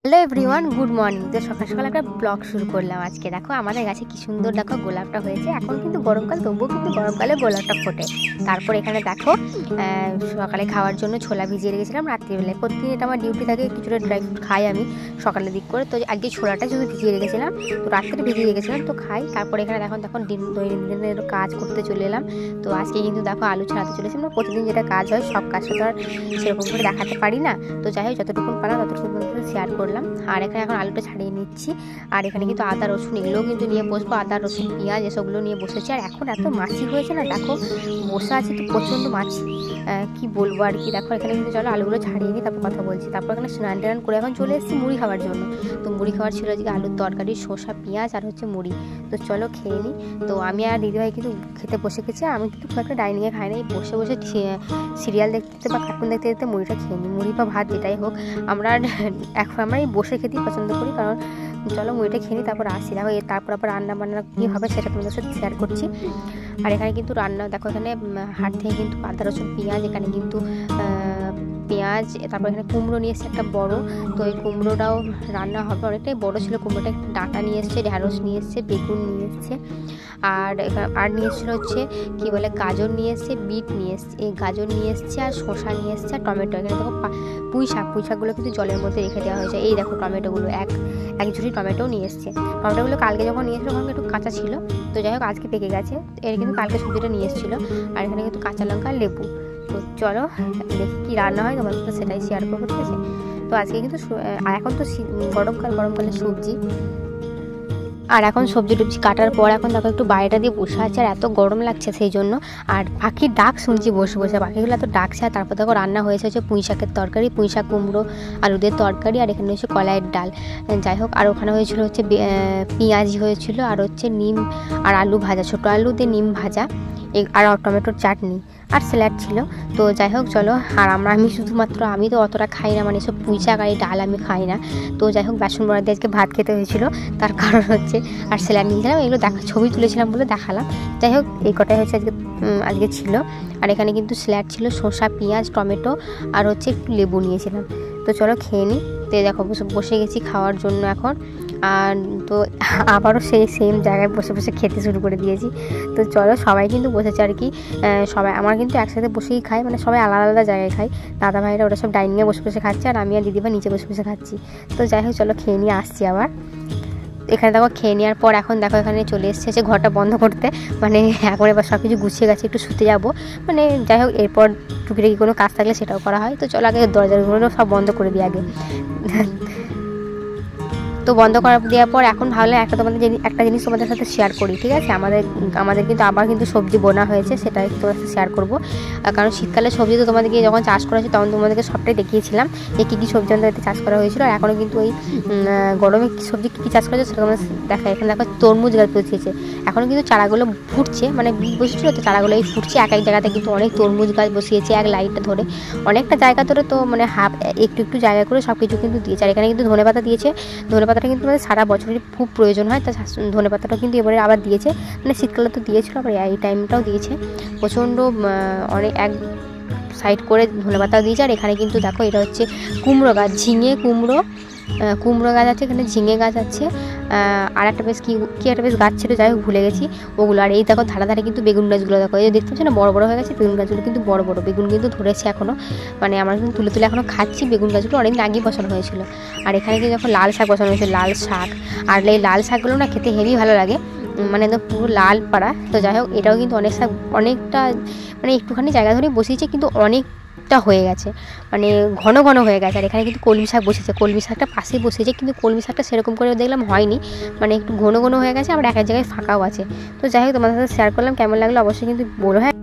Hello everyone, good morning. তো সকাল সকাল একটা ব্লগ শুরু করলাম আজকে। দেখো আমাদের গাছে কি সুন্দর দেখো গোলাপটা হয়েছে। এখন কিন্তু গরমকাল, তবুও কিন্তু গরমকালে গোলাপটা ফোটে। তারপর এখানে দেখো সকালে খাওয়ার জন্য ছোলা ভিজিয়ে রেখেছিলাম রাত্রিবেলায়। প্রতিদিন এটা আমার ডিউটি থাকে, কিছুটা ড্রাই ফ্রুট খাই আমি সকালের দিক করে। তো আজকে ছোলাটা শুধু ভিজিয়ে রেখেছিলাম, তো রাত্রে ভিজিয়ে রেখেছিলাম, তো খাই। তারপরে এখানে দেখো দৈনন্দিনের কাজ করতে চলে এলাম। তো আজকে কিন্তু দেখো আলু ছাড়াতে চলেছি। আমরা প্রতিদিন যেটা কাজ হয় সব কাজটা তো আর সেরকম করে দেখাতে পারি না। তো যাই হোক, যতটুকু পারা ততটুকু শেয়ার করলাম। আর এখানে এখন আলুটা ছাড়িয়ে নিচ্ছি। আর এখানে কিন্তু আদা রসুন এগুলোও কিন্তু নিয়ে বসবো। আদা রসুন পেঁয়াজ এসবগুলো নিয়ে বসেছি। আর এখন এত মাছি হয়েছে না, দেখো বসে আছে তো প্রচণ্ড মাছি, কি বলবো আর কি। দেখো এখানে কিন্তু চলো আলুগুলো ছাড়িয়ে নিই, তারপর কথা বলছি। তারপর এখানে স্নান টান করে এখন চলে এসেছি মুড়ি খাওয়ার জন্য। তো মুড়ি খাওয়ার ছিল আজকে আলুর তরকারি, শসা, পেঁয়াজ আর হচ্ছে মুড়ি। তো চলো খেয়ে নিই। তো আমি আর দিদিভাই কিন্তু খেতে বসে গেছি। আমি কিন্তু খুব একটা ডাইনিংয়ে খাই না, এই বসে বসে সিরিয়াল দেখতে বা কার্টুন দেখতে দেখতে মুড়িটা খেয়ে নিই। মুড়ি বা ভাত যেটাই হোক, আমরা এই বসে খেতেই পছন্দ করি। কারণ চলো মুড়িটা খেয়ে নিই, তারপর আসি। দেখো তারপর আবার রান্না বান্না কী হবে সেটা তোমাদের সাথে শেয়ার করছি। আর এখানে কিন্তু রান্না দেখো, এখানে হাট থেকে কিন্তু আদা রসুন পেঁয়াজ, এখানে কিন্তু পেঁয়াজ, তারপর এখানে কুমড়ো নিয়ে এসছে একটা বড়। তো এই কুমড়োটাও রান্না হবে, অনেকটাই বড় ছিল কুমড়োটা। ডাঁটা নিয়ে এসছে, ঢ্যাঁড়স নিয়ে এসছে, বেগুন নিয়ে এসছে, আর নিয়ে এসেছিল হচ্ছে কী বলে গাজর নিয়ে এসছে, বিট নিয়ে এসছে, এই গাজর নিয়ে এসছে, আর শসা নিয়ে এসছে, আর টমেটো। এখানে দেখো পুঁই শাকগুলো কিন্তু জলের মধ্যে রেখে দেওয়া হয়েছে। এই দেখো টমেটোগুলো এক ঝুড়ি টমেটোও নিয়ে এসছে। টমেটোগুলো কালকে যখন নিয়ে এসেছিলো তখন একটু কাঁচা ছিল, তো যাই হোক আজকে পেকে গেছে। এর কিন্তু কালকে সবজিটা নিয়ে এসেছিলো। আর এখানে কিন্তু কাঁচা লঙ্কা, লেবু। তো চলো দেখি কী রান্না হয়, তোমার সাথে সেটাই শেয়ার করবো, ঠিক আছে। তো আজকে কিন্তু আর এখন তো গরমকালে সবজি। আর এখন সবজি টুবজি কাটার পর এখন দেখো একটু বাইরেটা দিয়ে বসে আছে, আর এত গরম লাগছে সেই জন্য। আর পাখির ডাক শুনছি বসে বসে, পাখিগুলো এত ডাকছে। আর তারপর দেখো রান্না হয়েছে হচ্ছে পুঁই শাকের তরকারি, পুঁই শাক, কুমড়ো, আলুদের তরকারি। আর এখানে হচ্ছে কলাইয়ের ডাল। যাই হোক, আর ওখানে হয়েছিল হচ্ছে পেঁয়াজি হয়েছিল, আর হচ্ছে নিম আর আলু ভাজা, ছোটো আলু দিয়ে নিম ভাজা, আর টমেটোর চাটনি, আর স্যালাড ছিল। তো যাই হোক চলো। আর আমি তো অতটা খাই না, মানে সব পুঁই শাক আর এই ডাল আমি খাই না। তো যাই হোক বাসন বড়া দিয়ে আজকে ভাত খেতে হয়েছিল, তার কারণ হচ্ছে আর স্যালাড নিয়েছিলাম, এগুলো ছবি তুলেছিলাম বলে দেখালাম। যাই হোক এই কটাই হচ্ছে আজকে ছিল। আর এখানে কিন্তু স্যালাড ছিল, শসা, পেঁয়াজ, টমেটো, আর হচ্ছে একটু লেবু নিয়েছিলাম। তো চলো খেয়ে নিই। তো দেখো বসে গেছি খাওয়ার জন্য এখন। আর তো আবারও সেই সেম জায়গায় বসে বসে খেতে শুরু করে দিয়েছি। তো চলো সবাই কিন্তু বসেছে আর কি, সবাই আমার কিন্তু একসাথে বসেই খাই, মানে সবাই আলাদা আলাদা জায়গায় খাই। দাদা ভাইরা ওরা সব ডাইনিংয়ে বসে বসে খাচ্ছে, আর আমি আর দিদিভাই নিচে বসে বসে খাচ্ছি। তো যাই হোক চলো খেয়ে নিয়ে আসছি আবার। এখানে দেখো খেয়ে নেওয়ার পর এখন দেখো এখানে চলে এসেছে ঘরটা বন্ধ করতে, মানে এখন এবার সব কিছু গুছিয়ে গেছে, একটু শুতে যাবো। মানে যাই হোক এরপর টুকিটাকি কোনো কাজ থাকলে সেটাও করা হয়। তো চলো আগে দরজাগুলো সব বন্ধ করে দিই আগে। তো বন্ধ করে দেওয়ার পর এখন ভাবলাম একটা জিনিস তোমাদের সাথে শেয়ার করি, ঠিক আছে। আমাদের কিন্তু আবার কিন্তু সবজি বোনা হয়েছে, সেটাই তোমাদের সাথে শেয়ার করবো। কারণ শীতকালে সবজি তো তোমাদেরকে যখন চাষ করা হয়েছে তখন তোমাদেরকে সবটাই দেখিয়েছিলাম যে কী কী সবজি আমাদের চাষ করা হয়েছিল। আর এখনও কিন্তু ওই গরমে সবজি কী কী চাষ করা হয়েছে সেটা তোমাদের দেখা। এখানে দেখো তরমুজ গাছ বসিয়েছে, এখনও কিন্তু চারাগুলো ফুটছে, মানে বীজ বসেছিল তো চারাগুলো এই ফুটছে। এক জায়গাতে কিন্তু অনেক তরমুজ গাছ বসিয়েছে এক লাইনটা ধরে, অনেকটা জায়গা ধরে। তো মানে একটু জায়গা করে সব কিছু কিন্তু দিয়েছে। আর এখানে কিন্তু ধনেপাতা দিয়েছে। ধনেপাতাটা কিন্তু আমাদের সারা বছরই খুব প্রয়োজন হয়, তা ধনেপাতাটাও কিন্তু এবারে আবার দিয়েছে। মানে শীতকালে তো দিয়েছিল, আবার এই টাইমটাও দিয়েছে প্রচণ্ড, অনেক এক সাইড করে ধনেপাতাও দিয়েছে। আর এখানে কিন্তু দেখো এটা হচ্ছে কুমড়ো গাছ, কুমড়ো গাছ আছে, এখানে ঝিঙে গাছ আছে, আর একটা বেশ কি একটা বেশ গাছ ছিল, যাই হোক ভুলে গেছি ওগুলো। আর এই দেখো ধারে কিন্তু বেগুন গাছগুলো দেখো, এই দেখতে পাচ্ছি না বড় বড় হয়ে গেছে বেগুন গাছগুলো, কিন্তু বড় বড় বেগুন কিন্তু ধরেছে এখনও, মানে আমরা কিন্তু তুলে এখনও খাচ্ছি। বেগুন গাছগুলো অনেকদিন আগেই বসানো হয়েছিল। আর এখানে কিন্তু দেখো লাল শাক বসানো হয়েছে, লাল শাক। আর এই লাল শাকগুলো না খেতে হেভি ভালো লাগে, মানে একদম পুরো লাল পাড়া। তো যাই হোক এটাও কিন্তু অনেকটা মানে একটুখানি জায়গা ধরেই বসিয়েছে, কিন্তু অনেকটা হয়ে গেছে, মানে ঘন ঘন হয়ে গেছে। আর এখানে কিন্তু কলমি শাক বসেছে, কলমি শাকটা পাশেই বসিয়েছে, কিন্তু কলমি শাকটা সেরকম করে দেখলাম হয়নি, মানে একটু ঘন ঘন হয়ে গেছে, আবার এক জায়গায় ফাঁকাও আছে। তো যাই হোক তোমাদের সাথে শেয়ার করলাম, কেমন লাগলো অবশ্যই কিন্তু বলো। হ্যাঁ।